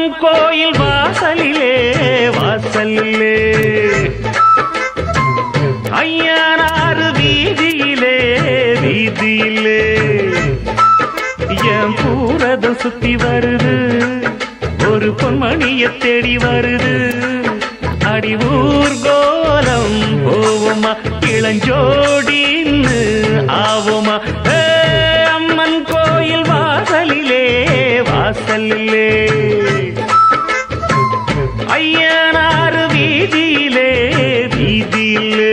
அம்மன் கோயில் வாசலிலே வாசலிலே ஐயனாறு வீதியிலே வீதியிலே என் பூரதம் சுத்தி வருது ஒரு பொன்மணிய தேடி வருது அடி ஊர்கோலம் போவோமா இளஞ்சோடின்னு ஆவோமா அம்மன் கோயில் வாசலிலே வாசலிலே ஐயனாறு வீதியிலே வீதியிலே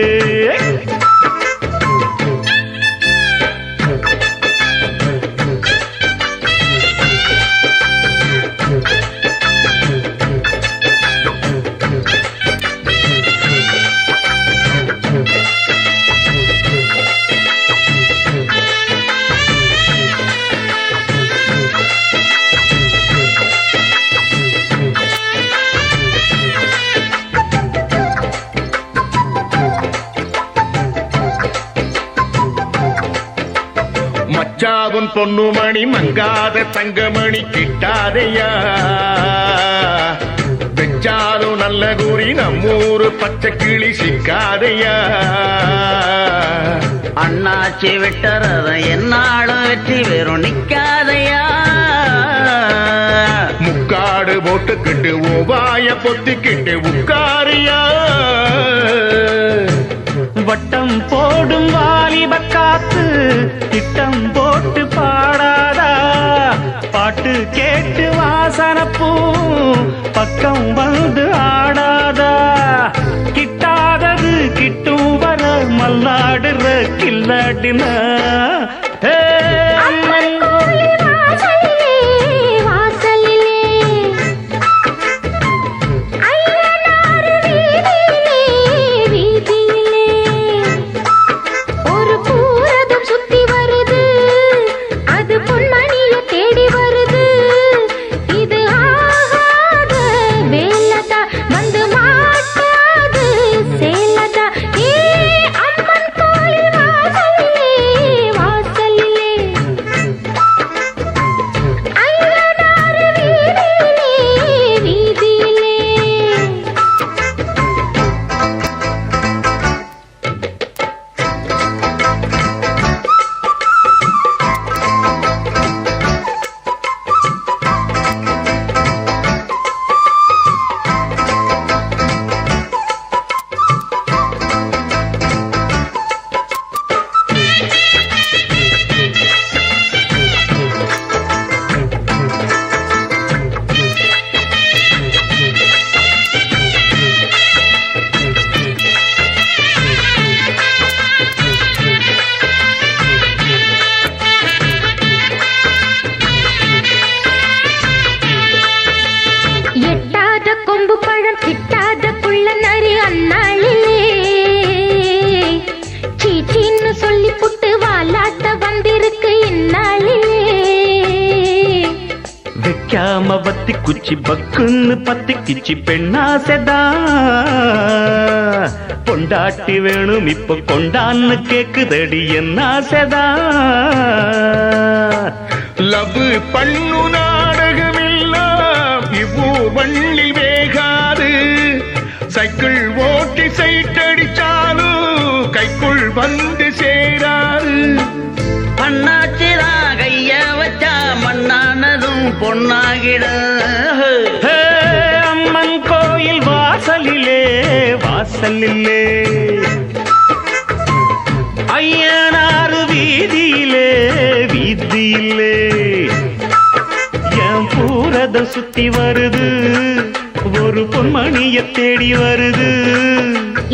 மச்சாவும் பொண்ணுமணி மங்காத தங்கமணி கிட்டாதையா வெச்சாலும் நல்ல கூறி நம்மூரு பச்சை கிளி சிக்காதையா அண்ணாச்சி விட்டறத என்னாலும் வெற்றி வெறும் நிக்காதையா முக்காடு போட்டுக்கிட்டு ஓவாய பொத்திக்கிட்டு உட்காரியா வட்டம் போடும் வாலிப காத்து திட்டம் போட்டு பாடாதா பாட்டு கேட்டு வாசனப்பூ பக்கம் வந்து ஆடாதா கிட்டாதது கிட்டும் வர மல்லாடுற கில்லாடினா பத்தி குச்சி பக்குன்னு பத்தி கிச்சி பெண்ணாசைதா பொண்டாட்டி வேணும் இப்ப கொண்டான்னு கேக்குதடி என்ன ஆசைதா லவ் பண்ணு நாடகமெல்லாம் இவ்வூர் வள்ளி வேகாது சைக்கிள் ஓட்டி சைட்டடிச்சாலும் கைக்குள் வந்து சேராது அண்ணாச்சிதான் கைய வச்சா மண்ணானதும் பொன்னாகிட அம்மன் கோயில் வாசலிலே வாசலிலே ஐயனாறு வீதியிலே வீதியிலே என் பூரதம் சுத்தி வருது ஒரு பொன்மணிய தேடி வருது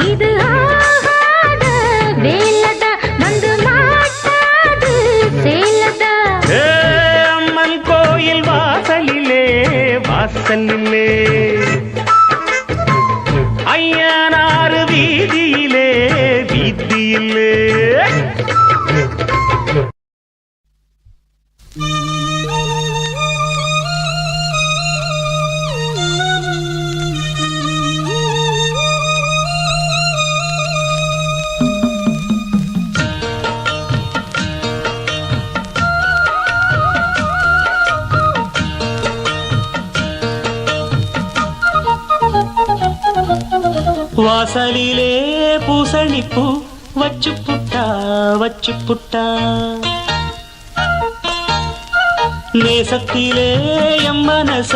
இது ஆகாத வேலதா வந்து மாட்டாது சேலதா அம்மன் கோயில் வாசலிலே வாசலிலே ஐயனாறு வீதியிலே வீதியிலே வாசலிலே பூசணிப்பூ வச்சு புட்டா வச்சு புட்டா நேசத்திலே எம் மனச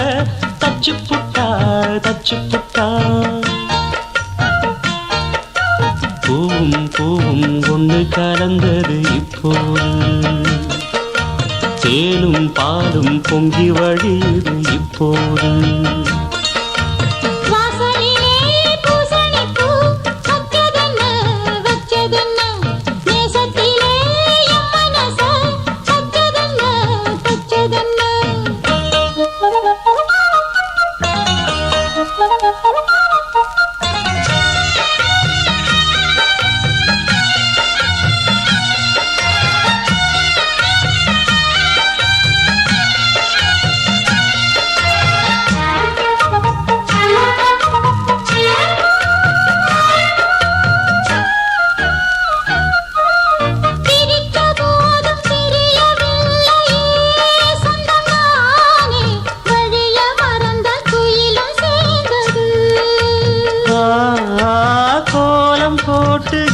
தச்சு புட்டா தச்சு புட்டா பூவும் பூவும் ஒன்று கலந்தது இப்போது தேனும் பாலும் பொங்கி வழியுது இப்போது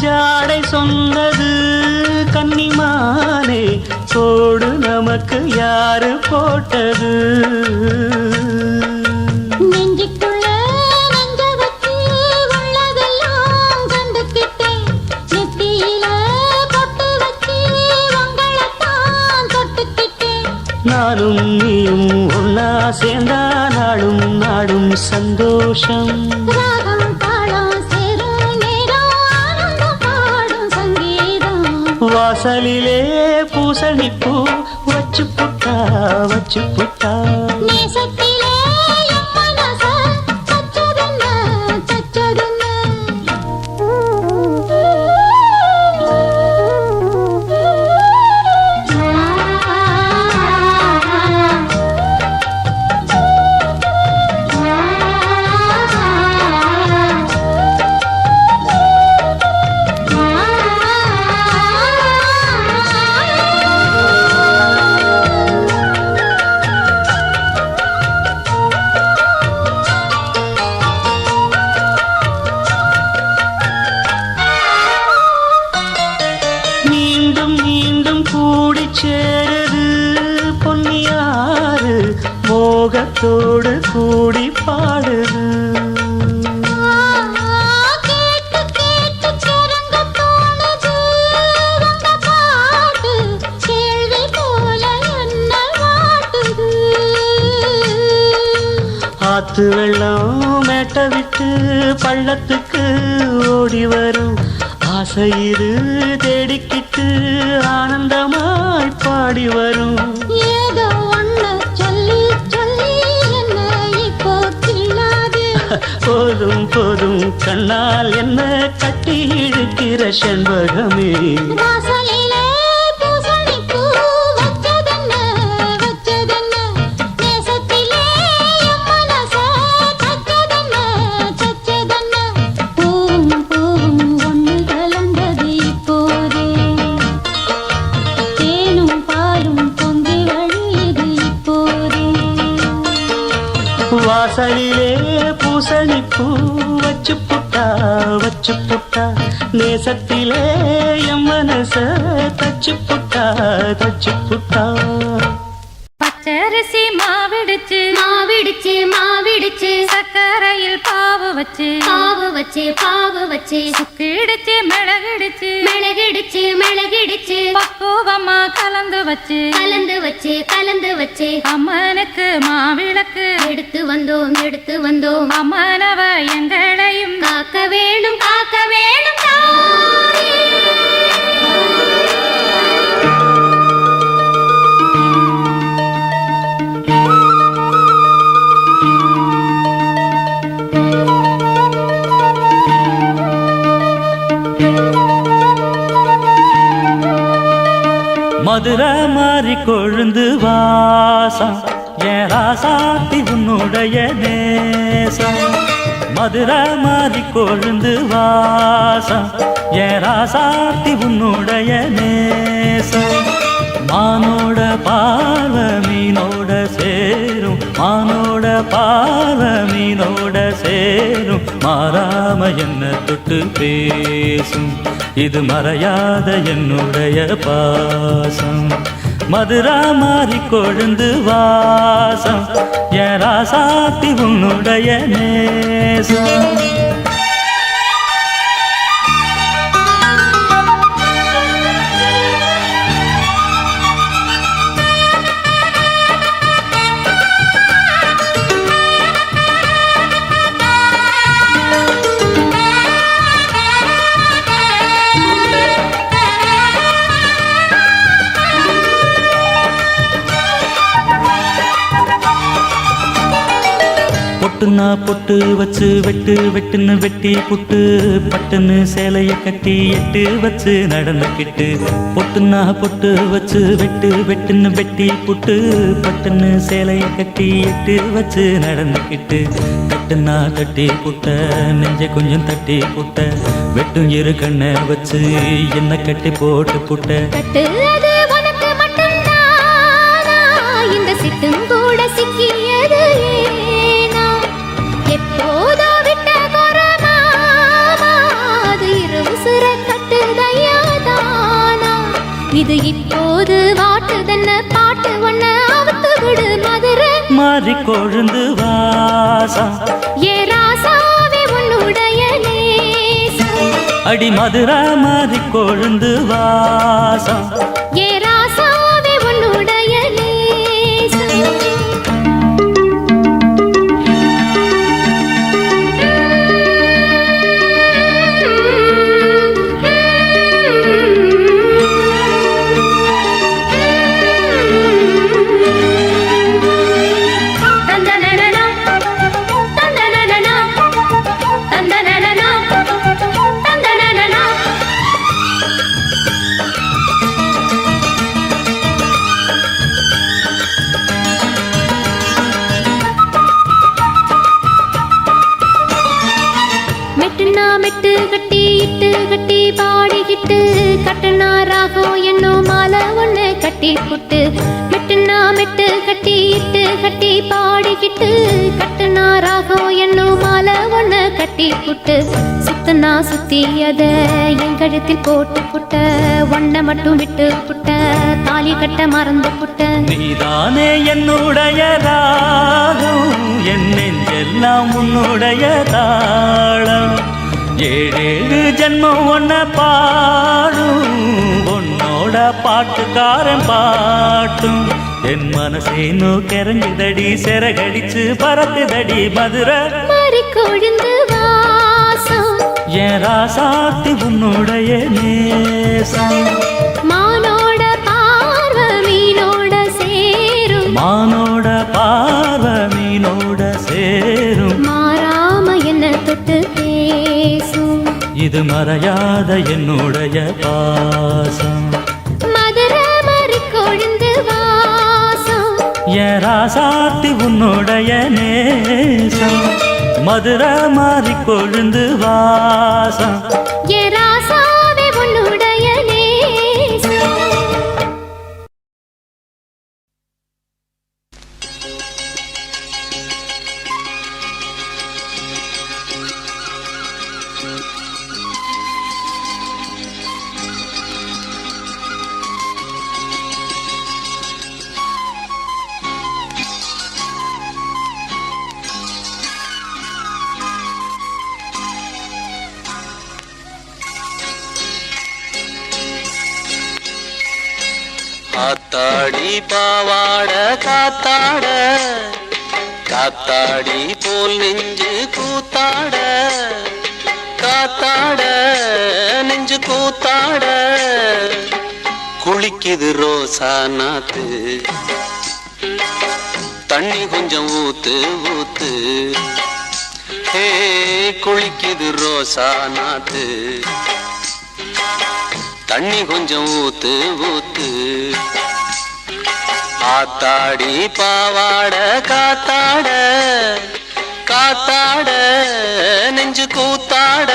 ஜாடை சொன்னது கன்னிமானே கோடு நமக்கு யாரு போட்டது நெஞ்சுக்குள்ள நெஞ்ச வச்சு உள்ளதெல்லாம் கண்டுக்கிட்டேன் நெத்தியில பொட்டு வச்சு உங்களைத்தான் தொட்டுக்கிட்டேன் நானும் நீயும் ஒன்னா சேர்ந்தா நாடும் நாடும் சந்தோஷம் ராகம் தாளம் வாசலிலே பூசணிப்பூ வச்சு புட்டா வச்சு புட்டா நேசத்திலே என் மனச தச்சதென்ன தச்சதென்ன சேருது பொன்னியாறு மோகத்தோடு கூடி பாடுது கேட்டு கேட்டு கிறங்க தோணுது உங்க பாட்டு கேள்வி போல என்ன வாட்டுது ஆத்து வெள்ளம் மேட்ட விட்டு பள்ளத்துக்கு ஓடி வரும் ஆசையிரு தேடிக்கிட்டு ஆனந்தமாய் பாடி வரும் ஏதோ ஒண்ணு சொல்லி சொல்லி என்ன இப்போ கிள்ளாது போதும் போதும் கண்ணால் என்ன கட்டி இழுக்கிற செண்பகமே வாசலிலே பூசணிப்பூ வச்சதென்ன வச்சதென்ன நேசத்திலே என் மனச தச்சதென்ன தச்சதென்ன பூவும் பூவும் ஒன்று கலந்தது இப்போதே தேனும் பாலும் பொங்கி வழியுது இப்போதே வாசலிலே பூசணிப்பூ வச்சு புட்டா வச்சு புட்டா நேசத்திலே எம் மனச தச்சு புட்டா தச்சு புட்டா பச்சரிசி மாவிடுச்சு மாவிடுச்சு மாவிடுச்சு சக்கரையில் பாவு வச்சு பாவு வச்சு சுக்கிடுச்சு மிளகிடுச்சு மிளகிடுச்சு மிளகிடுச்சு பக்குவமா கலந்து வச்சு கலந்து வச்சு அம்மனுக்கு மாவிளக்கு எடுத்து வந்தோம் அம்மனவ எங்களையும் காக்க வேணும் தாயே. மதுரை மாறி கொழுந்து வாசம் என் ராசாத்தி உன்னுடைய நேசம் மதுரை மாறி கொழுந்து வாசம் என் ராசாத்தி உன்னுடைய நேசம் மானோட பார்வை மீனோட சேரும் மானோட பார்வை மீனோட சேரும் மாறாம என்ன தொட்டு பேசும் இது மறையாத என்னுடைய பாசம் மதுரா மாறி கொழுந்து வாசம் என் ராசாத்தி உன்னுடைய நேசம் பொட்டுனா பொட்டு வச்சு வெட்டு வெட்டுன்னு வெட்டி புட்டு பட்டுன்னு சேலைய கட்டி எட்டு வச்சு நடந்துக்கிட்டு பொட்டுனா பொட்டு வச்சு வெட்டு வெட்டுன்னு வெட்டி புட்டு பட்டுன்னு சேலைய கட்டி எட்டு வச்சு நடந்துக்கிட்டு கட்டுனா கட்டி புட்ட நெஞ்ச கொஞ்சம் தட்டி புட்ட வெட்டும் இரு கண்ணை வச்சு என்ன கட்டி போட்டு புட்ட கட்டு அது உனக்கு மட்டும்தானா இந்த சிட்டும் கூட சிக்கியது ஏனா எப்போதோ விட்ட குரமாமா அது இருவுசுர கட்டுதையாதானா இது இப்போது வாட்டுதன்ன பாட்டு ஒன்ன அவுத்து விடு மதுரை மாறி கொழுந்து வாசம் ஏ ராசாவே உன்னுடைய நேசம் அடி மதுரா மாறி கொழுந்து வாசம் ஏ ராசாவே உன்னுடைய நேசம் மெட்டு கட்டி இட்டு கட்டி பாடிக்கிட்டு கட்டுனா ராகம் என்னும் மாலை ஒண்ணு கட்டி புட்டு மெட்டுனா மெட்டு கட்டி இட்டு கட்டி பாடிக்கிட்டு கட்டுனா ராகம் என்னும் மாலை ஒண்ணு கட்டி புட்டு சுத்தனா சுத்தி அத என் கழுத்தில் போட்டு புட்ட ஒன்ன மட்டும் விட்டு புட்ட தாலி கட்ட மறந்து புட்ட நீதானே என்னுடைய ராகம் என் நெஞ்செல்லாம் உன்னுடைய தாளம் ஏழேழு ஜென்மம் ஒன்ன பாடும் உன்னோட பாட்டுக்காரன் பாட்டும் என் மனசேனோ கிறங்குதடி சிறகடிச்சு பறக்குதடி மதுரை மாறி கொழுந்து வாசம் என் ராசாத்தி உன்னுடைய நேசம் மானோட பார்வை மீனோட சேரும் மானோட பார்வை மீனோட சேரும் மாறாம என்ன தொட்டு பேசும் இது மறையாத என்னுடைய பாசம் மதுரை மாறி கொழுந்து வாசம் என் ராசாத்தி உன்னுடைய நேசம் மதுரை மாறி கொழுந்து வாசம் ஏ ராசாவே உன்னுடைய நேசம் காத்தாடி பாவாட காத்தாட காத்தாடி போல் நெஞ்சு கூத்தாட காத்தாட நெஞ்சு கூத்தாட குளிக்குது ரோசா நாத்து தண்ணி கொஞ்சம் ஊத்து ஊத்து ஹே குளிக்குது ரோசா நாத்து தண்ணி கொஞ்சம் ஊத்து ஊத்து ஆத்தாடி பாவாட காத்தாட காத்தாட நெஞ்சு கூத்தாட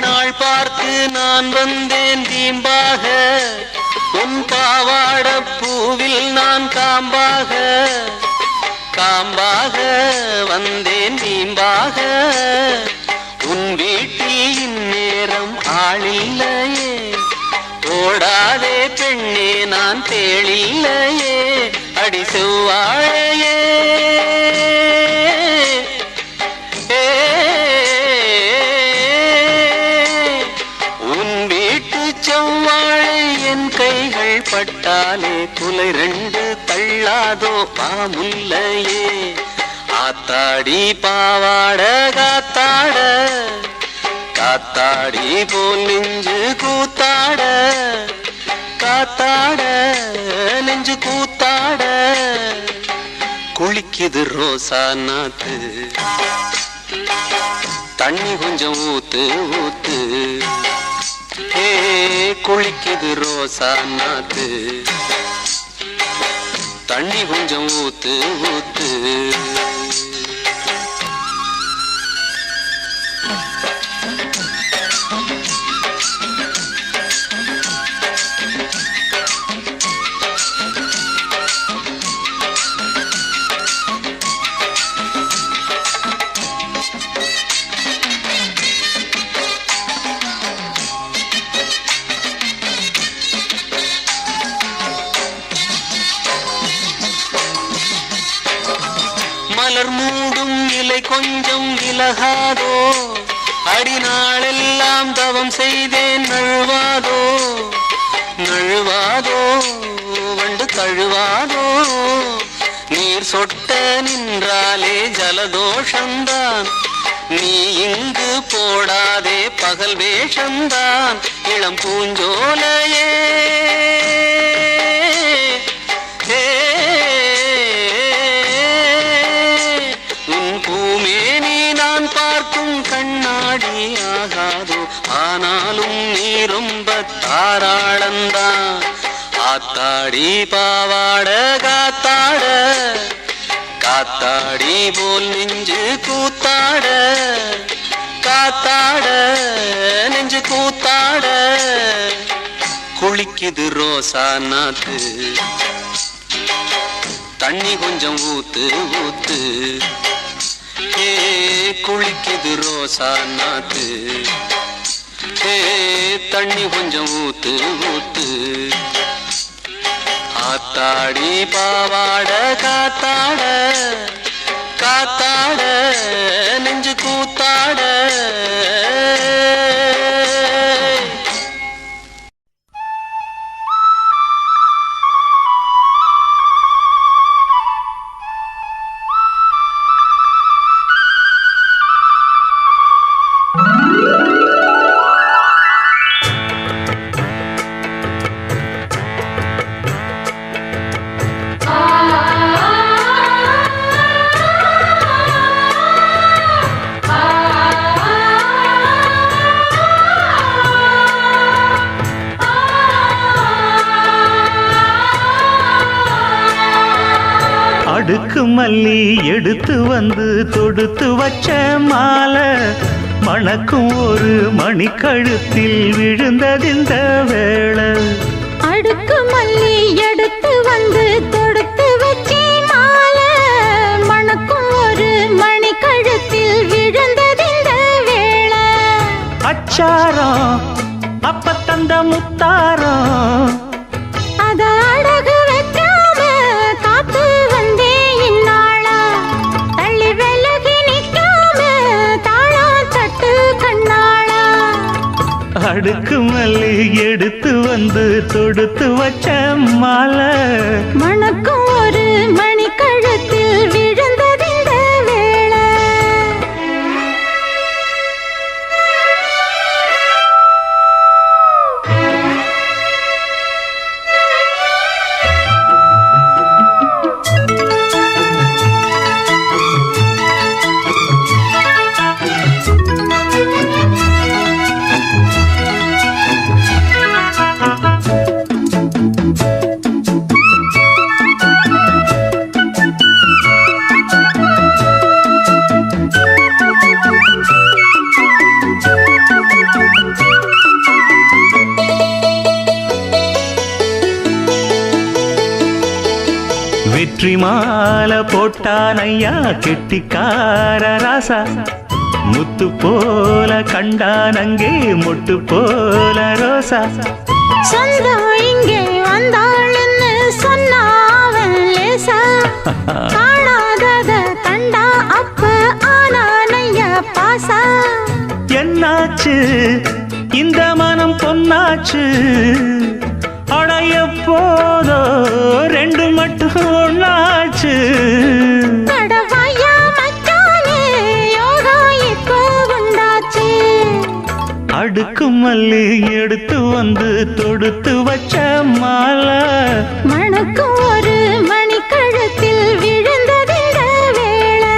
நாள் பார்த்து நான் வந்தேன் தீம்பாக உன் பாவாட பூவில் நான் காம்பாக காம்பாக வந்தேன் தீம்பாக உன் வீட்டில் இந்நேரம் ஆளில்லையே ஓடாதே பெண்ணே நான் தேளில்லையே அடி செவ்வாழையே உன் வீட்டு செவ்வாழை என் கைகள் பட்டாலே குலை ரெண்டு தள்ளாதோ பாமுல்லையே ஆத்தாடி பாவாட காத்தாட காத்தாடி போல் நெஞ்சு கூத்தாட காத்தாட நெஞ்சு கூத்தாட குளிக்குது ரோசா நாத்து தண்ணி கொஞ்சம் ஊத்து ஊத்து ஏ குளிக்குது ரோசா நாத்து தண்ணி கொஞ்சம் ஊத்து ஊத்து மலர் மூடும் இலை கொஞ்சம் விலகாதோ அடிநாளெல்லாம் தவம் செய்தேன் நழுவாதோ நழுவாதோ வண்டு தழுவாதோ நீர் சொட்ட நின்றாலே ஜலதோஷந்தான் நீ இங்கு போடாதே பகல் வேஷந்தான் இளம் பூஞ்சோலையே கண்ணாடி ஆகாதோ ஆனாலும் நீ ரொம்ப தாராளந்தான் ஆத்தாடி பாவாட காத்தாட காத்தாடி போல் நெஞ்சு கூத்தாட காத்தாட நெஞ்சு கூத்தாட குளிக்குது ரோசா நாத்து தண்ணி கொஞ்சம் ஊத்து ஊத்து ஏ குளிக்குது ரோசா நாத்து ஏ தண்ணி கொஞ்சம் ஊத்து ஊத்து ஆத்தாடி பாவாட காத்தாட காத்தாட நெஞ்சு கூத்தாட அடுக்கு மல்லி எடுத்து வந்து தொடுத்து வச்ச மாலை மணக்கும் ஒரு மணிக்கழுத்தில் விழுந்ததிந்த வேளை அடுக்கு மல்லி எடுத்து வந்து தொடுத்து வச்ச மாலை மணக்கும் ஒரு மணிக்கழுத்தில் விழுந்ததிந்த வேளை அச்சாரம் அப்ப தந்த முத்தாரம் அத அடகு வைக்காம காத்து வந்தே இந்நாளா தள்ளி விலகி நிற்காம தாழா தட்டு கண்ணாளா அடுக்கு மல்லி எடுத்து வந்து தொடுத்து வச்ச மாலை மணக்கும் ஒரு மணிக்கழுத்தில் விழுந்ததிந்த வேளை வெற்றி மாலை போட்டான் ஐயா கெட்டிக்கார ராசா முத்து போல கண்டான் அங்கே மொட்டு போல ரோசா சொந்தம் இங்கே வந்தாள்னு சொன்னாவன் லேசா காணாதத கண்டா அப்ப ஆனானையா பாசா என்னாச்சு இந்த மனம் பொன்னாச்சு அடைய போதோ ரெண்டு மட்டும் ஒண்ணாச்சு கடவாயா மச்சானே யோகா இப்போ உண்டாச்சு அடுக்கு மல்லி எடுத்து வந்து தொடுத்து வச்ச மாலை மணக்கும் ஒரு மணி கழுத்தில் விழுந்ததிட வேளை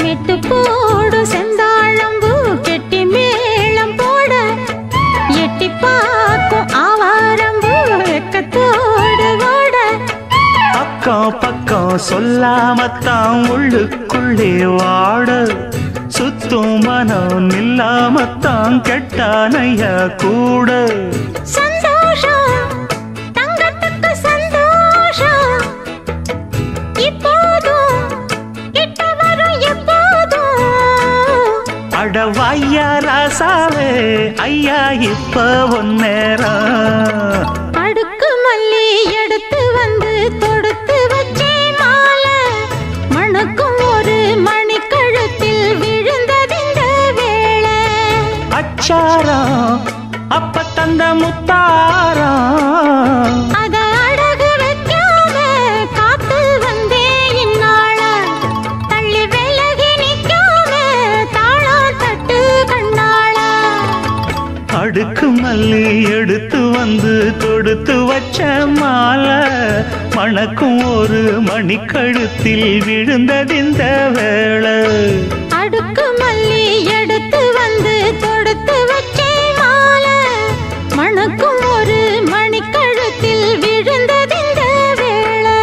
மெட்டு போடு செந்தாழம்பூ கெட்டி மேளம் போட எட்டி பார்க்கும் ஆவாரம்பூ வெக்கத்தோடு ஓட பக்கம் பக்கம் சொல்லாமத்தான் உள்ளுக்குள்ளே வாட சுத்தும் மனம் நில்லாமத்தான் கெட்டானைய கூட சந்தோஷம் தங்கத்துக்கு சந்தோஷம் இப்போதும் கிட்ட வரும் எப்போதும் அடவாய்யா ராசாவே ஐயா இப்ப ஒன்னேரம் அடுக்கு மல்லி எடுத்து வந்து தொடுத்து வச்சே மாலை மணக்கும் ஒரு மணி கழுத்தில் விழுந்ததிந்த வேளை அச்சாரம் அப்ப தந்த முத்தாரம் அத அடகு வைக்காம காத்து வந்தே இந்நாள தள்ளி விலகி நிக்காம தாளம் தட்டு கண்ணாள அடுக்கு மல்லி எடுத்து வந்து தொடுத்து வச்ச மாலை மணக்கும் ஒரு மணிக்கழுத்தில் விழுந்ததிந்த வேளை அடுக்கு மல்லி எடுத்து வந்து தொடுத்து வச்சே மாலை மணக்கும் ஒரு மணி கழுத்தில் விழுந்ததிந்த வேளை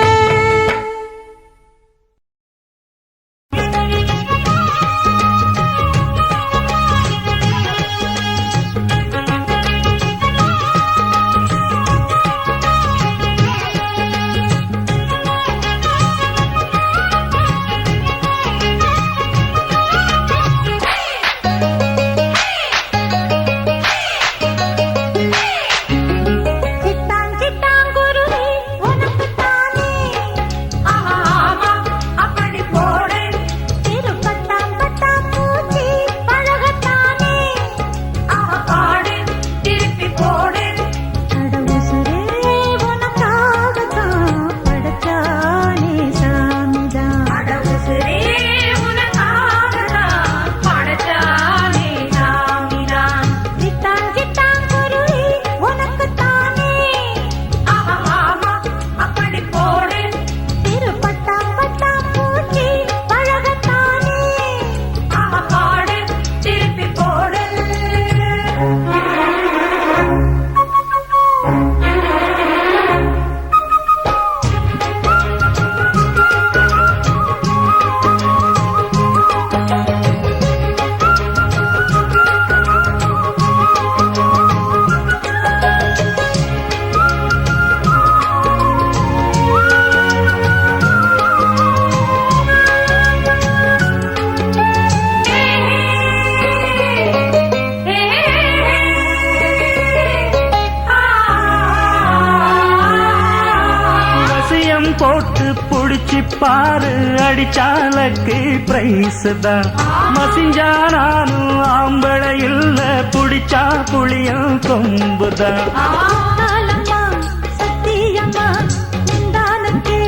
சிட்டான் சிட்டான் குருவி உனக்கு தானே ஆமா அப்படி போடு திருப்பட்டாம் பட்டாம் பூச்சி பழகத்தானே பாடு திருப்பி போடு கடவுசரே உனக்காகத்தான் படைச்சானே சாமிதான் கடவுசரே உனக்காகத்தான் படைச்சானே சாமிதான் சிட்டான் சிட்டான் குருவி உனக்கு தானே ஆமா அப்படி போடு திருப்பட்டாம் பட்டாம் பூச்சி பழகத்தானே பாடு திருப்பி போடு வசியம் போட்டு புடிச்சு பாரு அடிச்சாலக்கு பிரைஸ் தான் மசிஞ்சா நானும் ஆம்பளை இல்ல புடிச்சா புளியும் கொம்புதான் காலம்மா சத்தியம்மா நிந்தானத்தே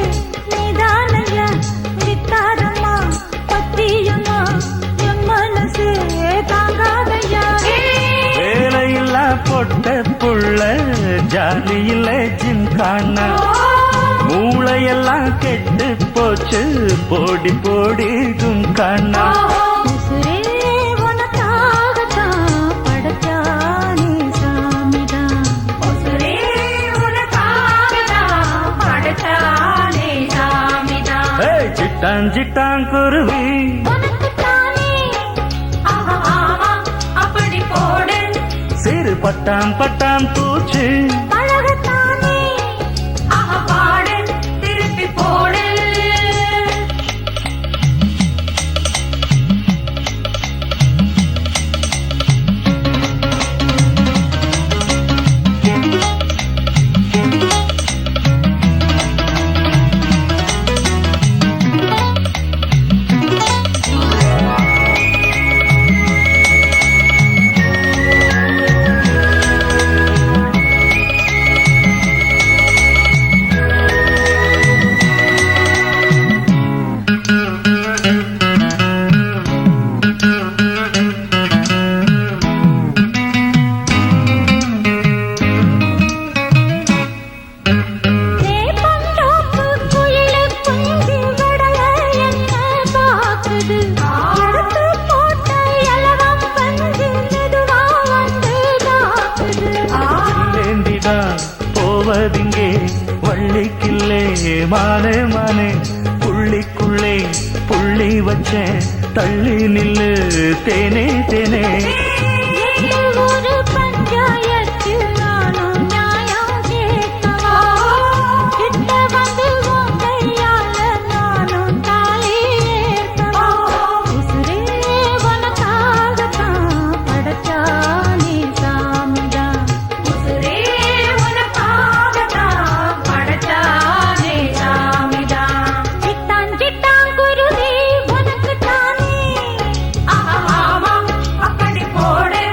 நீதானையா வித்தாரம்மா பத்தியம்மா என் மனசே தாங்காதையா வேலையில்லா போட்டு பொட்ட புள்ள ஜாலியில ஜிம்கானா மூளையெல்லாம் கெட்டு போச்சு போடி போடி கும்கானா உசுரே உனக்காகத்தான் படைச்சானே சாமிதான். உசுரே உனக்காகத்தான் படைச்சானே சாமிதான். சிட்டான் சிட்டான் குருவி உனக்குத்தானே ஆஹா ஆமா அப்படி போடு. சிறு பட்டாம் பட்டாம் பூச்சி பழகத்தானே ஆஹா பாடு திருப்பி போடு. போவதிங்கே வள்ளிக்கில்லே மானே மானே புள்ளிக்குள்ளே புள்ளி வச்சேன் தள்ளி நில்லு தேனே தேனே ஒரு பஞ்சாயத்து நானும் நியாயம் கேட்கவா? கிட்ட வந்து உன் கையால நானும் தாலி ஏற்கவா? உசுரே உனக்காகத்தான் படைச்சானே சாமிதான். உசுரே உனக்காகத்தான் படைச்சானே சாமிதான். சிட்டான் சிட்டான் குருவி உனக்குத்தானே ஆஹா ஆமா அப்படி போடு.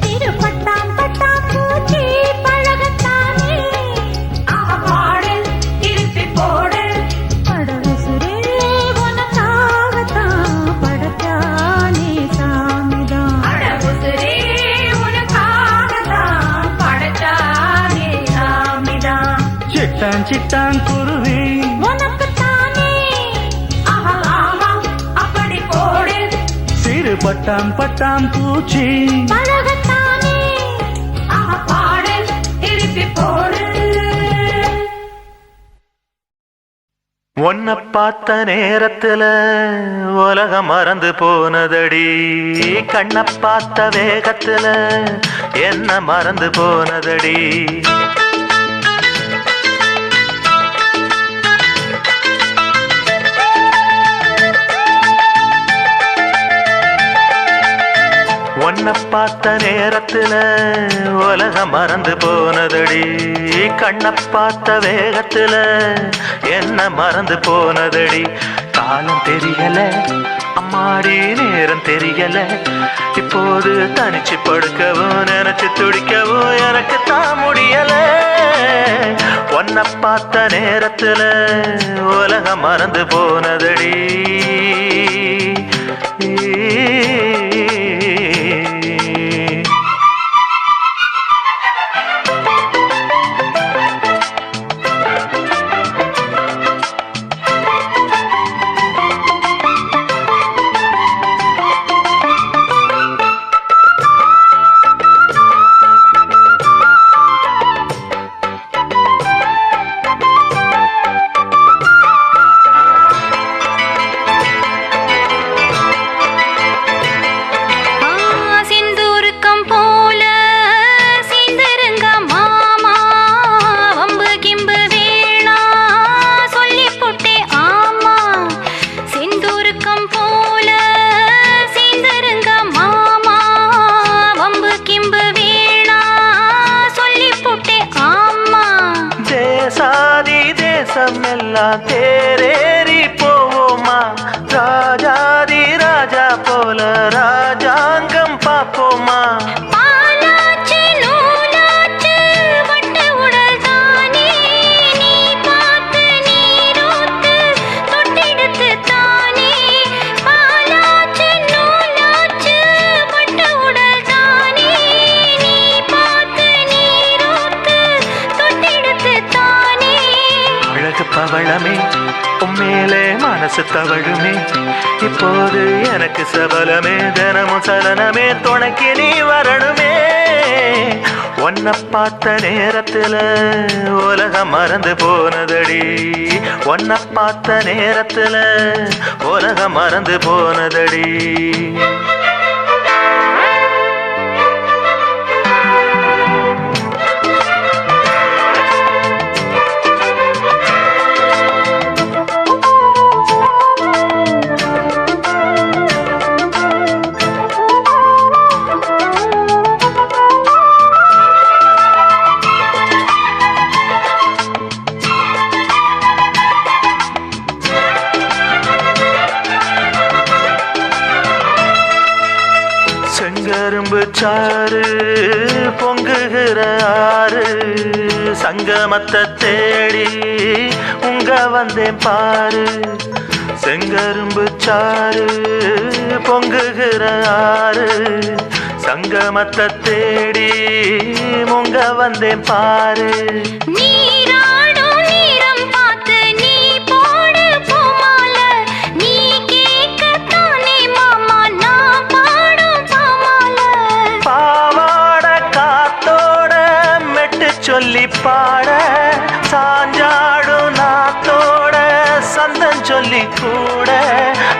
திருப்பட்டாம் பட்டாம் பூச்சி பழகத்தானே ஆஹா பாடு திருப்பி போடு. படகுசுரே உனக்காகத்தான் படைச்சானே சாமிதான். அடகுசுரே உனக்காகத்தான் படைச்சானே சாமிதான். சிட்டான் சிட்டான் குருவி உனக்குத்தானே ஆஹா ஆமா அப்படி போடு. சிறு பட்டாம் பட்டாம் பூச்சி பழகத்தானே ஆஹா பாடு திருப்பி போடு. உன்னை பார்த்த நேரத்துல உலகம் மறந்து போனதடி கண்ணை பார்த்த வேகத்துல என்ன மறந்து போனதடி உன்னை பார்த்த நேரத்துல உலகம் மறந்து போனதடி கண்ணை பார்த்த வேகத்துல என்ன மறந்து போனதடி காலம் தெரியல அம்மாடி நேரம் தெரியல இப்போது தனிச்சு படுக்கவோ நினைச்சு துடிக்கவோ எனக்கு தான் முடியல உன்னை பார்த்த நேரத்துல உலகம் மறந்து போனதடி எல்லாம் தேரேறி போவோமா ராஜாதி ராஜா போல ராஜாங்கம் பாப்போமா பவளமே உம்மேலே மனசு தவழுமே இப்போது எனக்கு சபலமே தினமும் சலனமே துணைக்கு நீ வரணுமே உன்னை பார்த்த நேரத்துல உலகம் மறந்து போனதடி உன்னை பார்த்த நேரத்துல உலகம் மறந்து போனதடி செங்கரும்பு சாறு பொங்குகிற ஆறு சங்கமத்தை தேடி உங்க வந்தேன் பாரு செங்கரும்பு சாறு பொங்குகிற ஆறு சங்கமத்தை தேடி உங்க வந்தேன் பாரு சொல்லி பாட சாஞ்சாடு நாத்தோட சந்தன் சொல்லி கூட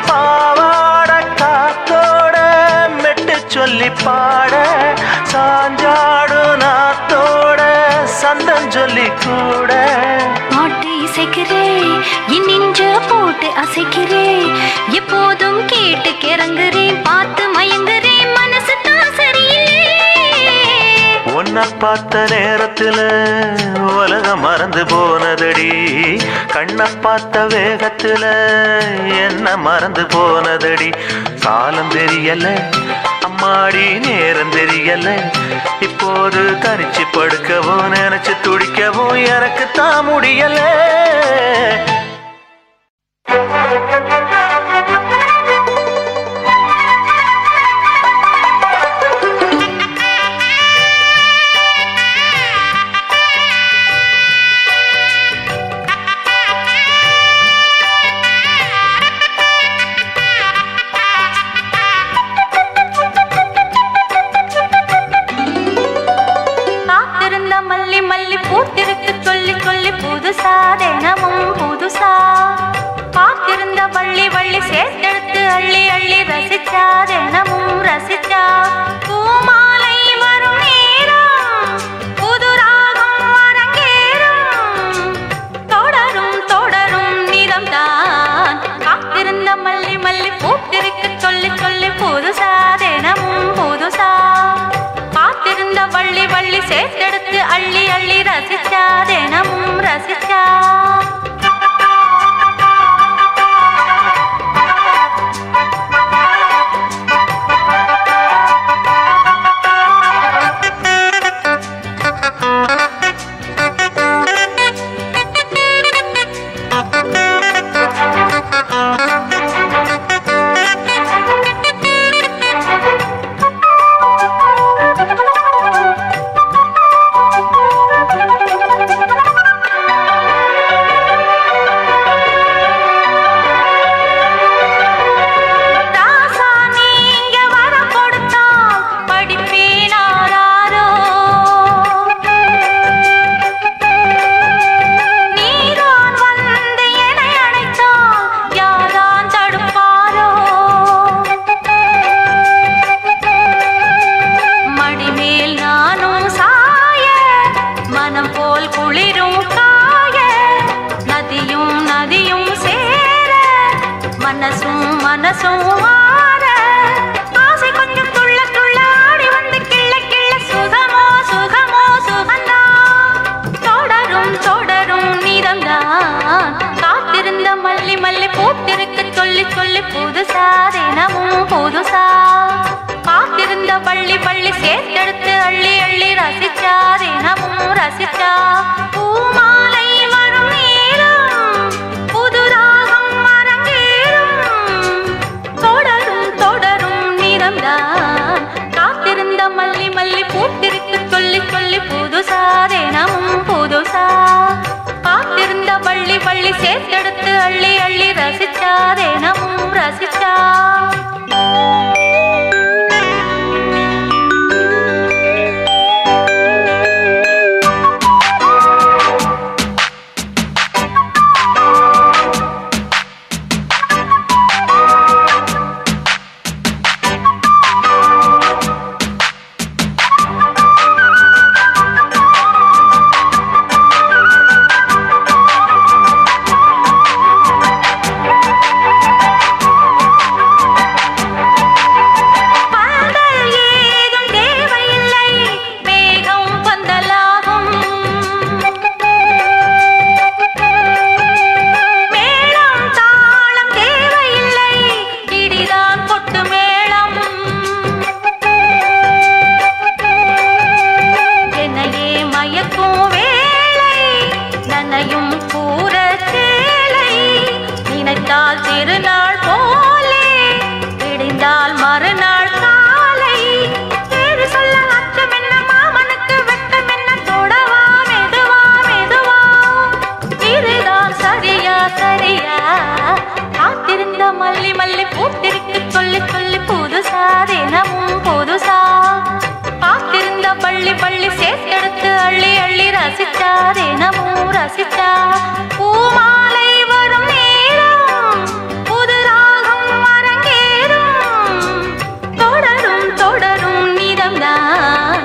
பாவாட காத்தோட மெட்டு சொல்லி பாட சாஞ்சாடு நாத்தோட சந்தன் சொல்லி கூட பாட்டு இசைக்கிறே என் நெஞ்ச போட்டு அசைக்கிறே எப்போதும் கேட்டு கிறங்குறேன் பார்த்து மயங்குறேன் மனசு தான் சரியில்லை உன்னை பார்த்த நேரத்துல உலகம் மறந்து போனதடி கண்ணை பார்த்த வேகத்துல என்ன மறந்து போனதடி காலம் தெரியல அம்மாடி நேரம் தெரியல இப்போது தனிச்சு படுக்கவும் நினைச்சு துடிக்கவும் எனக்கு தான் முடியல பள்ளி ரசிச்சா திருநாள் போலே விடிந்தால் மறுநாள் காலை பேரு சொல்ல அச்சம் என்ன மாமனுக்கு வெட்கம் என்ன தொடவா மெதுவா மெதுவா இதுதான் சரியா சரியா காத்திருந்த மல்லி மல்லி பூத்திருக்கு சொல்லி சொல்லி புதுசா தினமும் புதுசா காத்திருந்த பள்ளி பள்ளி சேர்த்தெடுத்து அள்ளி அள்ளி ரசிச்சா தினமும் ரசிச்சா பூமாலை வரும் நேரம் புது ராகம் அரங்கேறும் தொடரும் தொடரும் நீதம்தான்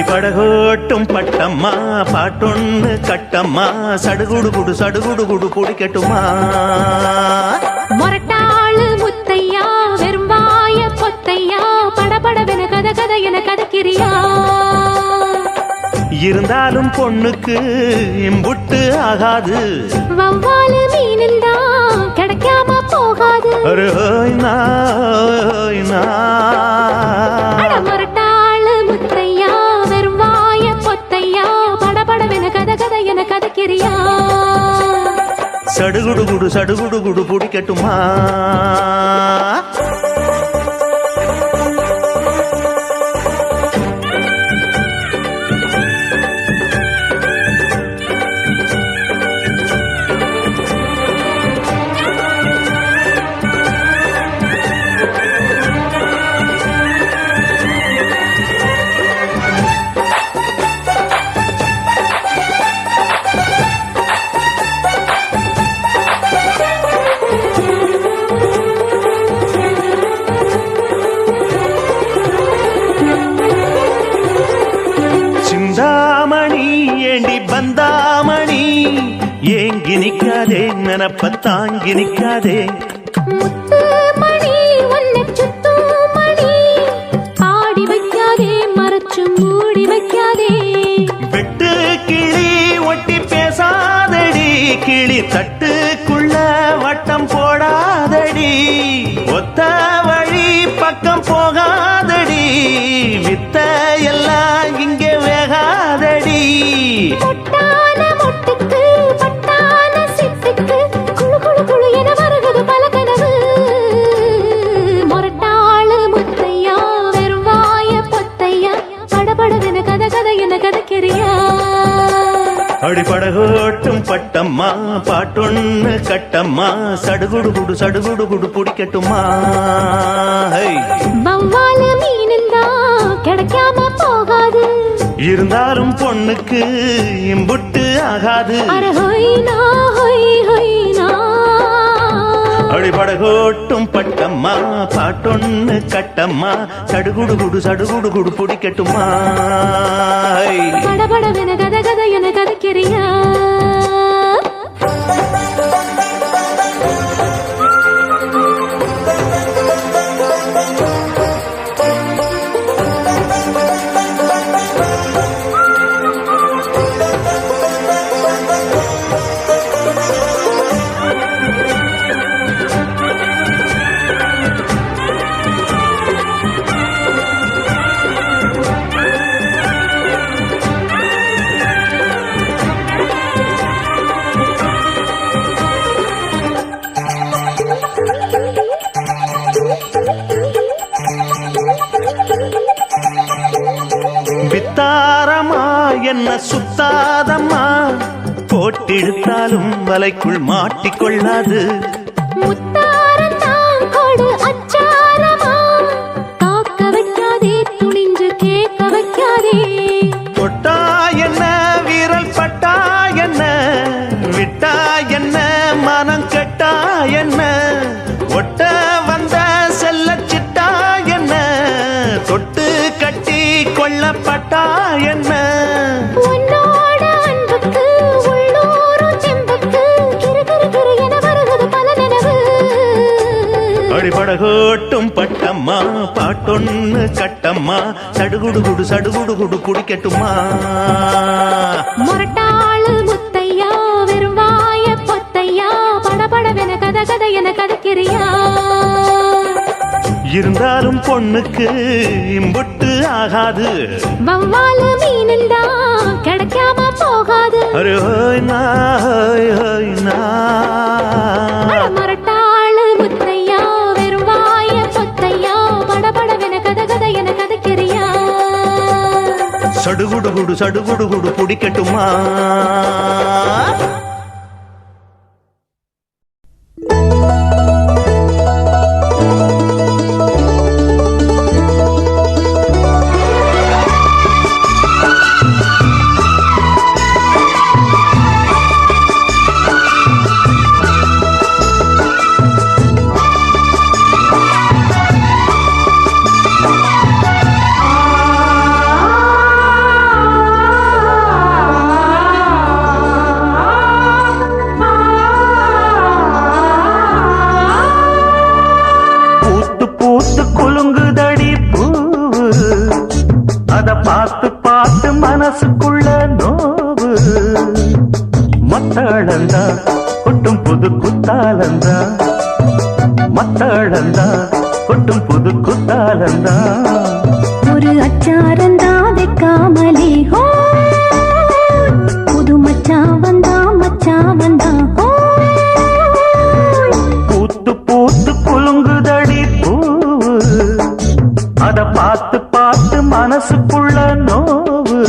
படகோட்டும் பட்டம்மா பாட்டொன்னு கட்டம்மா சடுகுடு குடு சடுகுடு குடு பிடிக்கட்டுமா மொரட்டாளு முத்தையா வெறும்பாய பொத்தையா படபடவென கத கத என கதக்கிறியா இருந்தாலும் பொண்ணுக்கு இம்புட்டு ஆகாது வவ்வாலு மீனந்தா கிடைக்காம போகாது மொரட்டாளு முத்தையா வெறும்பாய பொத்தையா படபடவென கத கத என கதக்கிறியா சடுகுடு குடு சடுகுடு குடு பிடிக்கட்டுமா பந்தாமணி ஏங்கி நிக்காதே நினப்ப தாங்கி நிக்காதே முத்துமணி உன்னை சுத்துமணி ஆடி வைக்காதே மறைச்சு மூடி வைக்காதே வெட்டு கிளி ஒட்டி பேசாதடி கிளி தட்டுக்குள்ள வட்டம் போடாதடி ஒத்த வழி பக்கம் போகாதடி வித்த எல்லாம் இங்கே வேகாதடி முட்டான முட்டுக்கு பட்டான சிட்டுக்கு குழு குழு குழு என வருகுது பல கனவு மொரட்டாளு முத்தையா வெறும் வாய பொத்தையா படபடவென கத கத என கதக்கிறியா அடிபடகோட்டும் பட்டம்மா பாட்டொன்னு கட்டம்மா சடுகுடு குடு சடுகுடு குடு பிடிக்கட்டுமா வவ்வாலு மீனந்தா கிடைக்காம போகாது இருந்தாலும் பொண்ணுக்கு இம்புட்டு ஆகாது அடிபடகோட்டும் பட்டம்மா பாட்டொன்னு கட்டம்மா சடுகுடு குடு சடுகுடு குடு பிடிக்கட்டுமா படபடவென கத கத என கதக்கிறியா என்ன சுத்தாதம்மா போட்டெடுத்தாலும் வலைக்குள் மாட்டிக்கொள்ளாது முத்தாரத்தான் கொடு அச்சாரமா காக்க வைக்காதே துணிஞ்சு கேட்க வைக்காதே தொட்டா என்ன வீரல் பட்டா என்ன விட்டா என்ன மனம் கெட்டா என்ன ஒட்ட வந்த செல்ல சிட்டா என்ன தொட்டு கட்டி கொள்ளப்பட்டா என்ன உன்னோட அன்புக்கு உள்ளூரும் செம்புக்கு கிரு கிரு கிரு என வருகிறது பல நினைவு அடிபடகோட்டும் பட்டம்மா பாட்டொன்னு கட்டம்மா சடுகுடு சடுகுடு குடிக்கட்டுமா முரட்டாளு முத்தையா வெறுவாய பொத்தையா படபடவென கத கதை என கதக்கிறியா இருந்தாலும் பொண்ணுக்கு இம்புட்டு ஆகாது வவ்வாலு மீனுண்டா கிடைக்காம போகாது அரே ஹோய் நா அட முரட்டாளு முத்தையா வெறுவாய பொத்தையா படபடவென கத கதை என கதக்கிறியா சடுகுடு குடிக்கட்டுமா பார்த்து மனசுக்குள்ள நோவு மத்தாளந்தா கொட்டும் புது குத்தாலந்தா மத்தாளந்தா கொட்டும் புது குத்தாலந்தா ஒரு அச்சாரந்தா வைக்காமலே ஹோ புது மச்சான் வந்தா ஹோ பூத்து பூத்து குலுங்குதடி பூவு அத பார்த்து மனசுக்குள்ள நோவு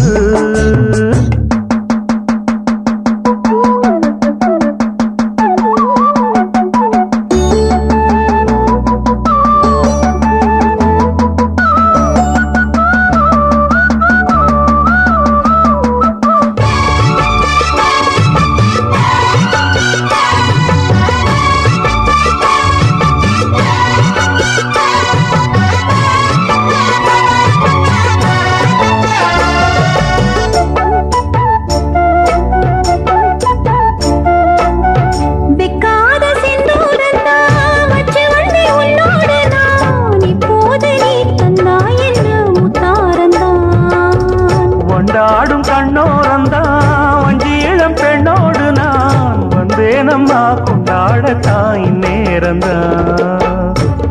கொண்டாடும் கண்ணோரந்தான் வஞ்சி இளம் பெண்ணோடு நான் வந்தேனம்மா கொண்டாட தாய் நேரந்தான்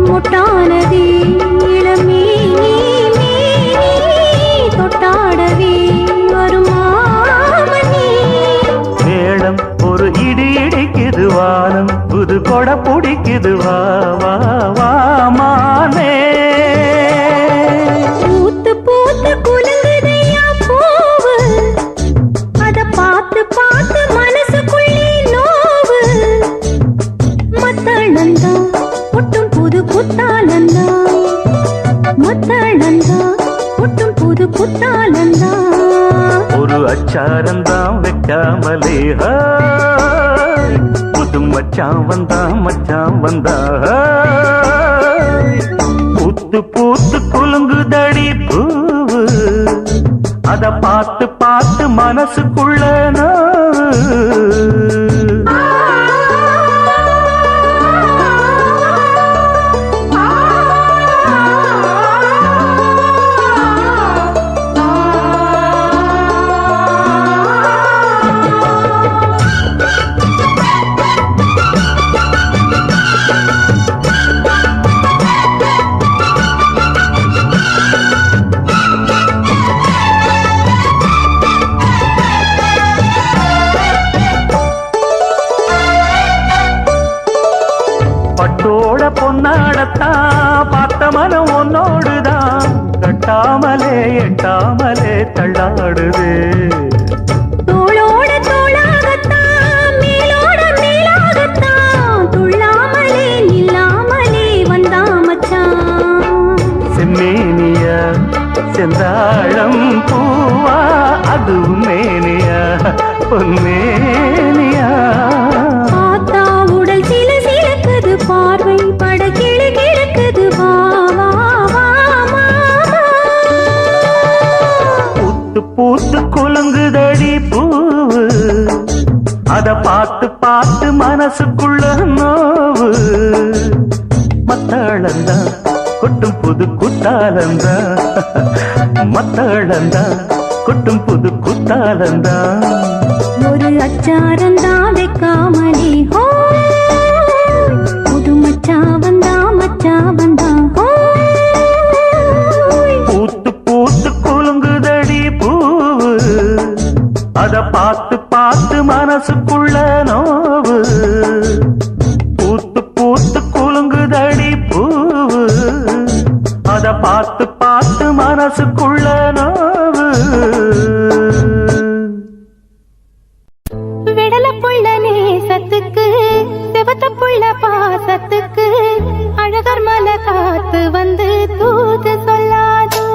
முட்டானதே இளமே தொட்டாடவே வருமாமணி மேளம் ஒரு இடி இடிக்குது வானம் புது கொடை பிடிக்குது வா வா வா மானே பூத்து பூத்து குலுங்குதையா பூவு அத பார்த்து பார்த்து மனசுக்குள்ளே நோவு மத்தளந்தா ஒட்டும் புது குத்தாலந்தா மத்தளந்தா ஒட்டும் புது குத்தாலந்தா ஒரு அச்சாரந்தான் வைக்காமலே புது மச்சான் வந்தா பூத்து பூத்து குலுங்குதடி பூவு அத பார்த்து பார்த்து மனசுக்குள்ள பட்டோட பொன்னாடத்தான் பார்த்த மனம் உன்னோடுதான் கட்டாமலே எட்டாமலே தள்ளாடுது பொன்மேனியா பார்த்தா உடல் சில சிலக்குது பார்வை பட கிளு கிழக்குது வா வா வா வா பூத்து பூத்து குலுங்குதடி பூவு அத பார்த்து பார்த்து மனசுக்குள்ள நோவு மத்தாளந்தா கொட்டும் புது குத்தாலந்தா மத்தாளந்தா கொட்டும் புது குத்தாலந்தா ஒரு அச்சாரந்தா வைக்காமலே ஹோ புது மச்சா வந்தா ஹோ பூத்து பூத்து குலுங்குதடி பூவு அத பார்த்து பார்த்து மனசுக்குள்ள நோவு பூத்து பூத்து குலுங்குதடி பூவு அத பார்த்து பார்த்து மனசுக்குள்ள நோவு விடல புள்ள நேசத்துக்கு சிவத்த புள்ள பாசத்துக்கு அழகர் மலை காத்து வந்து தூது சொல்லாதோ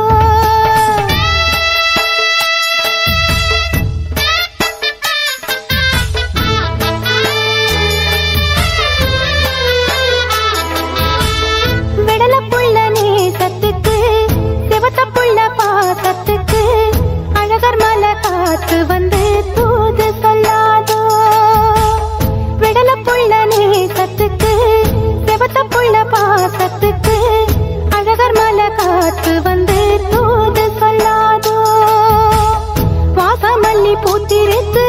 விடல புள்ள நேசத்துக்கு சிவத்த புள்ள பாசத்துக்கு அழகர் மலை காத்து வந்து தூது சொல்லாதோ விடல புள்ள நேசத்துக்கு சிவத்த புள்ள பாசத்துக்கு அழகர் மலை காத்து வந்து தூது சொல்லாதோ வாசமல்லி பூத்திருக்கு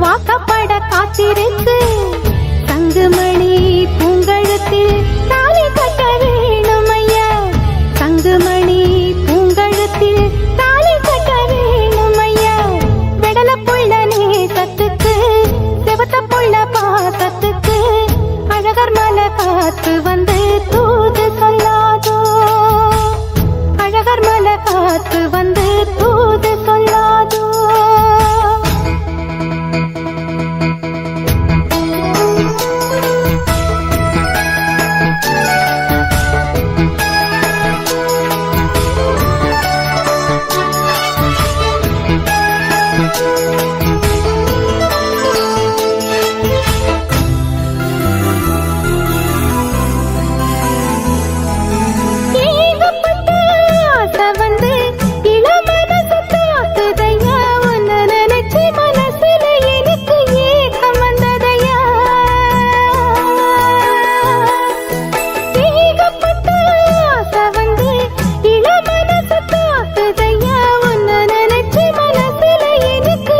வாக்கப்பட காத்திருக்கு தங்குமணி பூங்கழுத்தில் தாலி கட்ட வேணும் ஐயா தங்குமணி பூங்கழுத்தில் தாலி கட்ட வேணும் ஐயா விடல புள்ள நேசத்துக்கு சிவத்த புள்ள பாசத்துக்கு அழகர் மலை காத்து வந்து தூது சொல்லாதோ அழகர் மலை காத்து வந்து தூது சொல்லாதோ ஏகப்பட்ட ஆசை வந்து இளமனசு தாக்குதையா உன்னை நினைச்சு மனசுல எனக்கு ஏக்கம் வந்ததையா ஏகப்பட்ட ஆசை வந்து இளமனசு தாக்குதையா உன்னை நினைச்சு மனசுல எனக்கு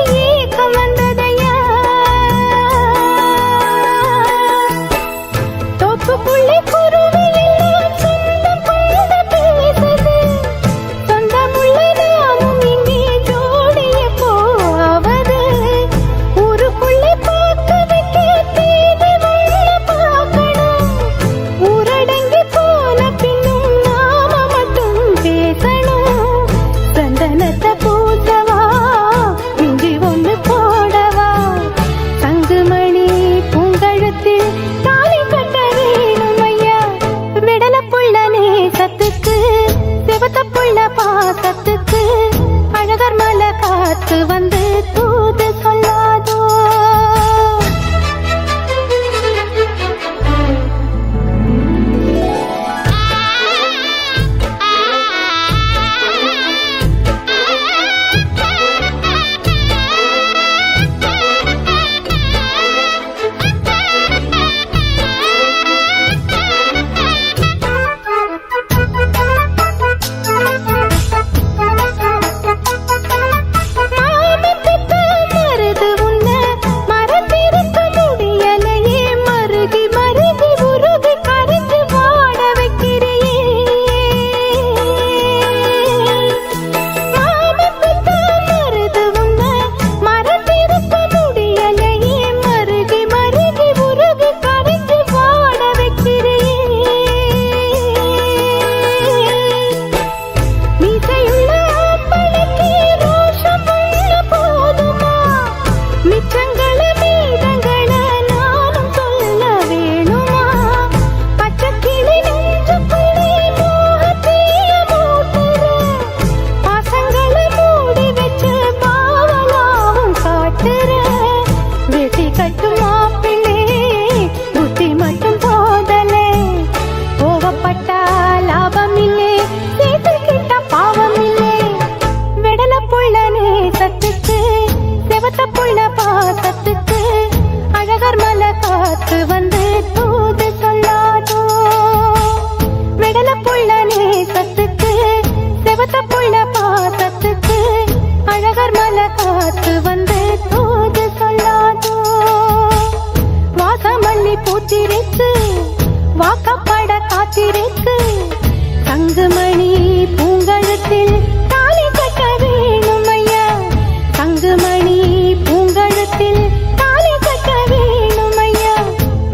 மணி பூங்கழுத்தில் தாலி கட்ட வேணும் ஐயா.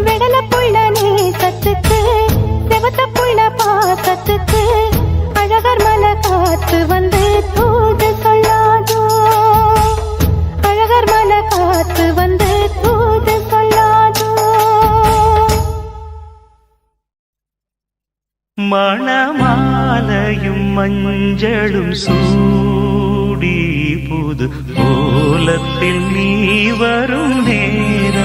வெடல புள்ள நேசத்துக்கு செவத்த புள்ள பாசத்துக்கு அழகர் மலை காத்து வந்து தூது சொல்லாதோ. அழகர் மலை காத்து வந்து தூது சொல்லாதோ. மணமாலையும் மஞ்சளும் சூடி புது கோலத்தில் நீ வரும் நேரம்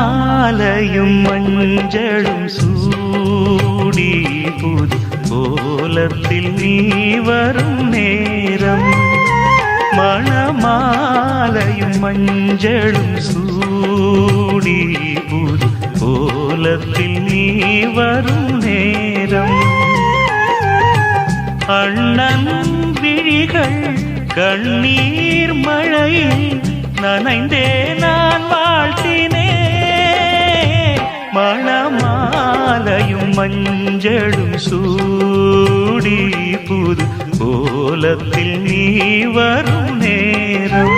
மணமாலையும் மஞ்சளும் சூடி புது கோலத்தில் நீ வரும் நேரம் மணமாலையும் மஞ்சளும் சூடி புது கோலத்தில் நீ வரும் நேரம் அண்ணன் விழிகள் கண்ணீர் மழையில் நனைந்தே நான் வாழ்த்தினே மணமாலையும் மஞ்சளும் சூடி புது கோலத்தில் நீ வரும் நேரம்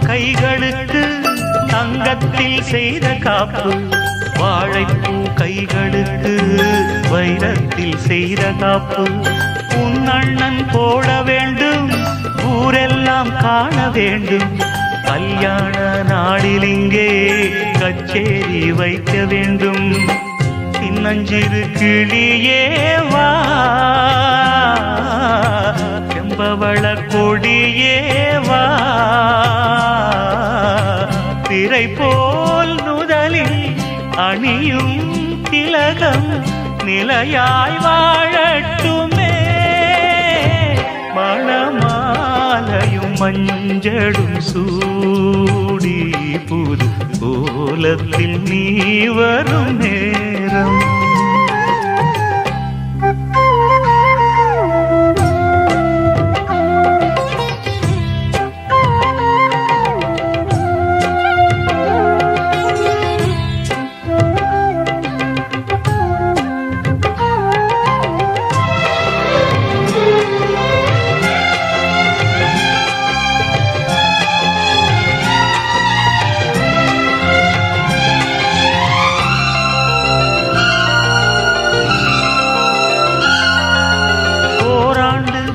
கைகளுக்கு தங்கத்தில் செய்த காப்பு வாழைப்பூ கைகளுக்கு வைரத்தில் செய்த காப்பு உன் அண்ணன் போட வேண்டும் ஊரெல்லாம் காண வேண்டும் கல்யாண நாளில் இங்கே கச்சேரி வைக்க வேண்டும் சின்னஞ்சிறு கிளியே வா செம்பவள கொடியே வா திரை போல் நுதலில் அணியும் திலகம் நிலையாய் வாழட்டுமே மணமாலையும் மஞ்சளும் சூடி புது கோலத்தில் நீ வரும் நேரம்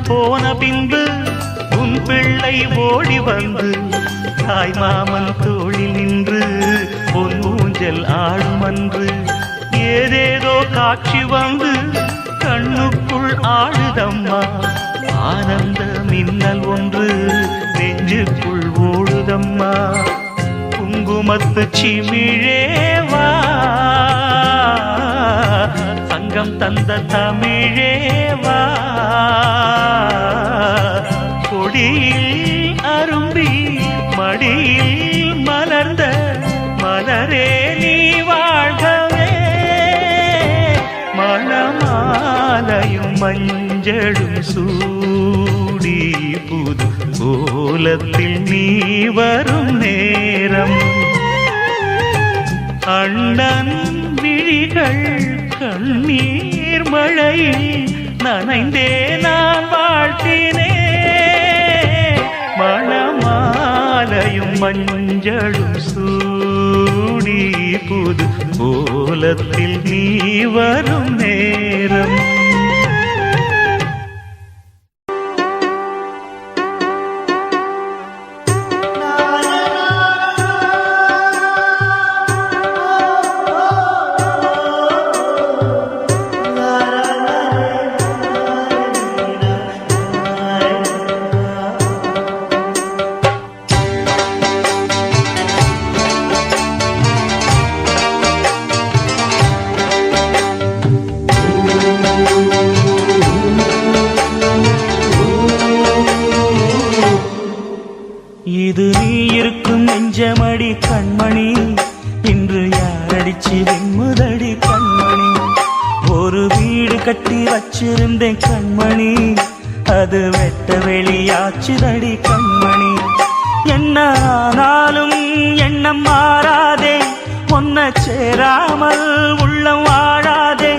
போன பின்பு உன் பிள்ளை ஓடி வந்து தாய் மாமன் தோளில் நின்று பொன் ஊஞ்சல் ஆடுமன்று ஏதேதோ காட்சி வந்து கண்ணுக்குள் ஆடுதம்மா ஆனந்த மின்னல் ஒன்று நெஞ்சுக்குள் ஓடுதம்மா குங்குமத்து சிமிழேவா சங்கம் தந்த தமிழேவா கொடியில் அரும்பி மடியில் மலர்ந்த மலரே நீ வாழ்கவே மணமாலையும் மஞ்சளும் சூடி புது கோலத்தில் நீ வரும் நேரம் அண்ணன் விழிகள் கண்ணீர் மழையில் நனைந்தே நான் வாழ்த்தினே மணமாலையும் மஞ்சளும் சூடி புது கோலத்தில் நீ வரும் நேரம் அடிச்சு வெண்முதடி கண்மணி. ஒரு வீடு கட்டி வச்சிருந்தேன் கண்மணி, அது வெட்ட வெளியாச்சுதடி கண்மணி. என்ன ஆனாலும் எண்ணம் மாறாதே, ஒன்ன சேராமல் உள்ளம் வாழாதே.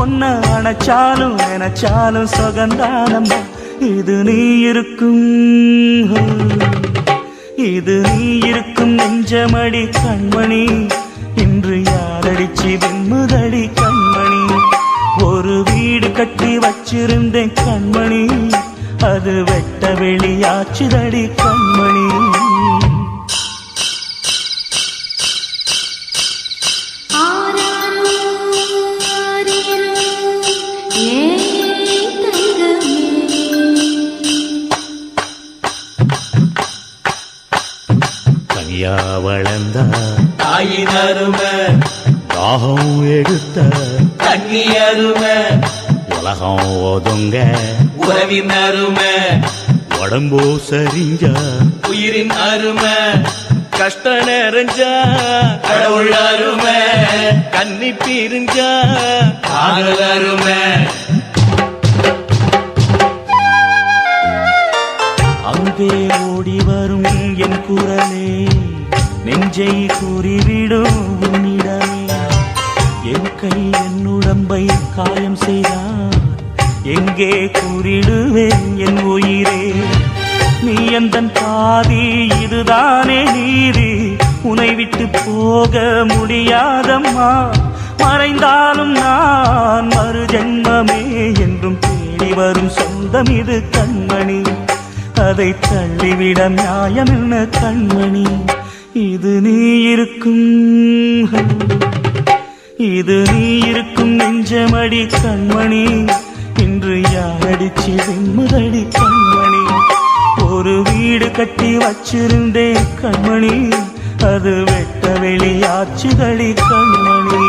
ஒன்ன அணைச்சாலும் நினைச்சாலும் சுகந்தானம்மா. இது நீ இருக்கும், இது நீ இருக்கும் நெஞ்சமடி கண்மணி. இன்று யாரடிச்சு வெண்முதடி கண்மணி. ஒரு வீடு கட்டி வச்சிருந்தேன் கண்மணி, அது வெட்ட வெளியாச்சுதடி கண்மணி. தனியா வளர்ந்த தாயின் அருமை, தாகம் எடுத்த தண்ணி அருமை, உலகம் ஒதுங்க உறவின் அருமை, உடம்போ சரிஞ்ச உயிரின் அருமை. கஷ்ட நிறைஞ்சா கடவுள் அருமை, கன்னி பிரிஞ்சா காதல் அருமை. அங்கே ஓடி வரும் என் குரலே, நெஞ்சை கூறிவிடும் உன்னிடமே. என் கை என் உடம்பை காயம் செய்தான், எங்கே கூறிடுவேன் என் உயிரே. நீ எந்தன் பாதி, இதுதானே நீதி. உன்னை விட்டு போக முடியாதம்மா. மறைந்தாலும் நான் மறு ஜென்மமே என்றும் தேடி வரும் சொந்தம் இது கண்மணி. அதை தள்ளிவிட நியாயம் என்ன கண்மணி. இது நீ இருக்கும், இது நீ இருக்கும் நெஞ்சமடி கண்மணி. இன்று யாரடிச்சு வெண்முதடி கண்மணி. ஒரு வீடு கட்டி வச்சிருந்தேன் கண்மணி, அது வெட்ட வெளியாச்சுதடி கண்மணி.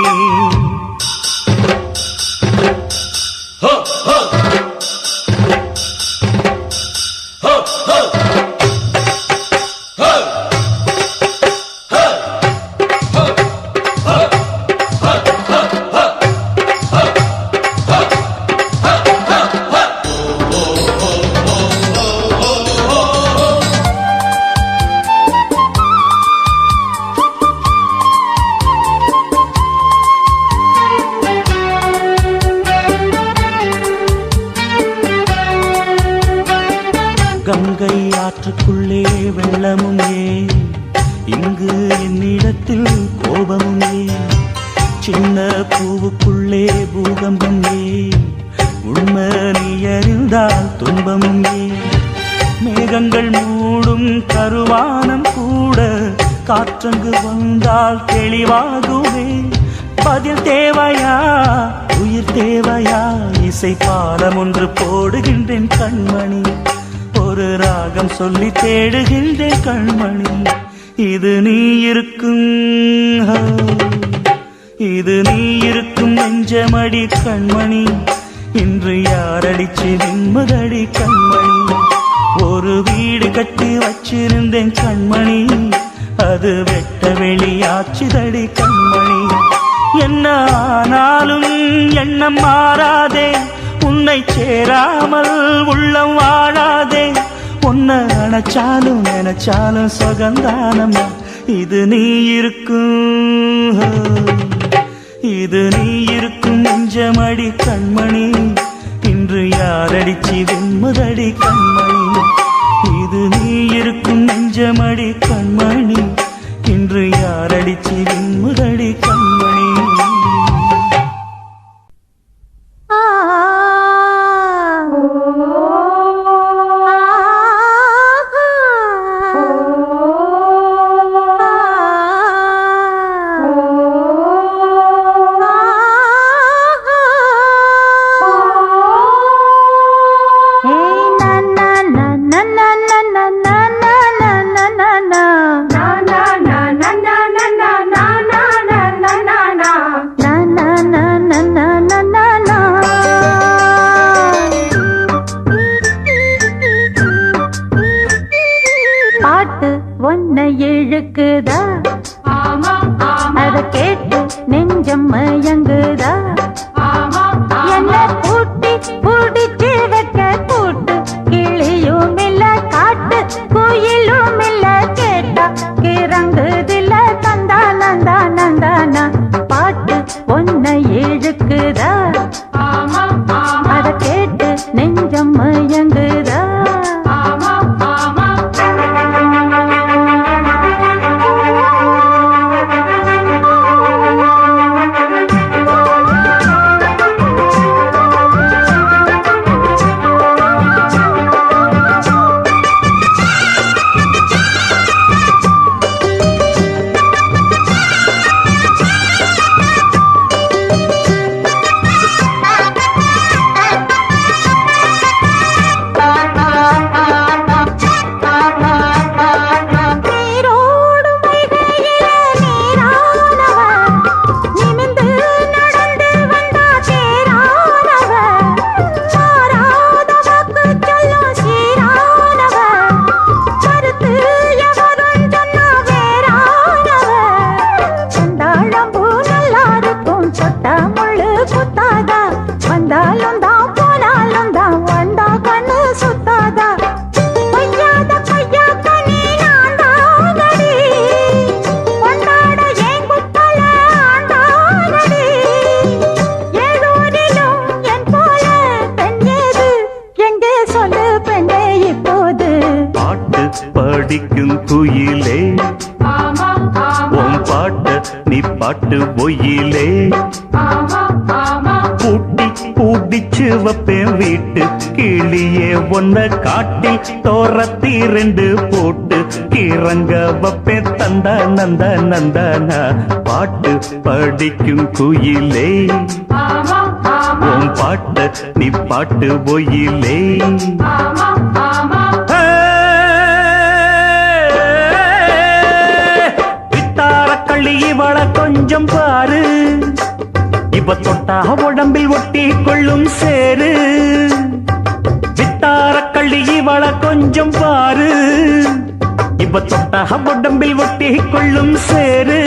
கங்கை ஆற்றுக்குள்ளே வெள்ளமும் ஏன், இங்கு என்னிடத்தில் கோபமும் ஏன். சின்ன பூவுக்குள்ளே பூகம்பம் ஏன், உண்மை நீ அறிந்தால் துன்பமும் ஏன். மேகங்கள் மூடும் கருவானம் கூட காற்றங்கு வந்தால் தெளிவாகுவே. பதில் தேவையா, உயிர் தேவையா, இசை பாலம் ஒன்று போடுகின்றேன் கண்மணி. ஒரு ராகம் சொல்லி தேடுகின்றேன் கண்மணி. இது நீ இருக்கும், இது நீ இருக்கும் நெஞ்சமடி கண்மணி. இன்று யாரடிச்சு வெண்முதடி கண்மணி. ஒரு வீடு கட்டி வச்சிருந்தேன் கண்மணி, அது வெட்ட வெளியாச்சுதடி கண்மணி. என்ன ஆனாலும் எண்ணம் மாறாதே, உன்னை சேராமல் உள்ளம் வாழாதே. உன்னை அணைச்சாலும் நினைச்சாலும் சுகந்தானம்மா. இது நீ இருக்கும், இது நீ இருக்கும் நெஞ்சமடி கண்மணி. இன்று யாரடிச்சு வெண்முதடி கண்மணி. இது நீ இருக்கும் நெஞ்சமடி கண்மணி. இன்று யாரடிச்சு வெண்முதடி கண்மணி. na na na na na தொட்டா முள்ளு குத்தாதா வந்தாலும் தான் போனாலும் தான் வந்தா கண்ணு சுத்தாதா பொய்யாத பொய்யாக்க நீ நான் தானடி கொண்டாட ஏன் குத்தல ஆண்டானடி ஏதோரிலும் என் போல பெண் ஏது எங்கே சொல்லு பெண்ணே இப்போது பாட்டு படிக்கும் குயிலே உன் பாட்ட நீ பாட்டு பொய்யிலே பூட்டி பூட்டிச்சு வப்பேன் வீட்டு கிளியே ஒன்ன காட்டி தோரத்தி ரெண்டு போட்டு கிறங்க வப்பேன் தந்தா நந்தா நந்தானா பாட்டு படிக்கும் குயிலே உன் பாட்ட நீ பாட்டு பொய்யிலே இவள கொஞ்சம் பாரு இவ தொட்டா உடம்பில் ஒட்டி கொள்ளும் சேரு வித்தார கள்ளி இவள கொஞ்சம் பாரு இவ தொட்டா உடம்பில் ஒட்டி கொள்ளும் சேரு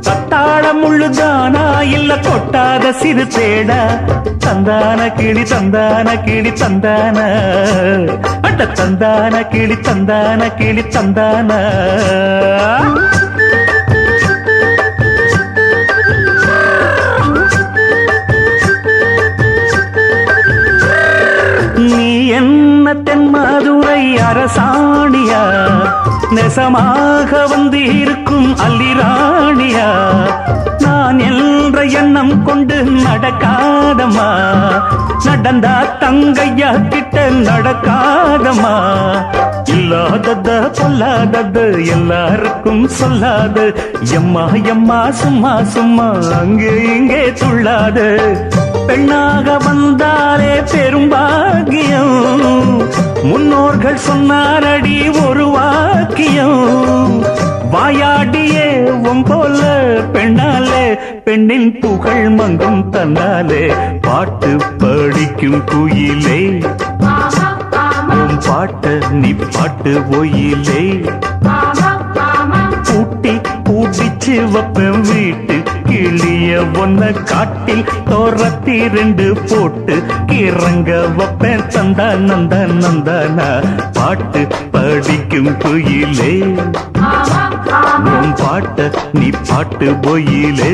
கத்தாழ முள்ளுதானா இல்ல கொட்டாத சிறு தேடா தந்தான கிளி தந்தான கிளி தந்தான அட்ட தந்தான கிளி தந்தான கிளி தந்தான நீ என்ன தென்மதுரை அரசாணியா நெசமாக வந்து இருக்கும் அல்லிராணியா நான் என்ற எண்ணம் கொண்டு நடக்காதம்மா நடந்தா தங்கையா கிட்ட நடக்காதம்மா இல்லாதத பொல்லாதது எல்லாருக்கும் சொல்லாது எம்மா எம்மா சும்மா சும்மா அங்கே இங்கே துள்ளாது பெண்ணாக வந்தாலே பெரும்பாகியம் முன்னோர்கள் சொன்னாரடி ஒரு வாக்கியம் வாயாடியே போல பெண்ணாலே பெண்ணின் புகழ் மங்கும் தன்னாலே பாட்டு படிக்கும் குயிலே உன் பாட்ட நீ பாட்டு ஒயிலே பூட்டி பூட்டிச்சு வப்பேன் வீட்டு கிளிய ஒன்ன காட்டில் தோரத்தி ரெண்டு போட்டு கிறங்க வப்பேன் தந்தா நந்தா நந்தானா பாட்டு படிக்கும் குயிலே உன் பாட்ட நீ பாட்டு பொய்யிலே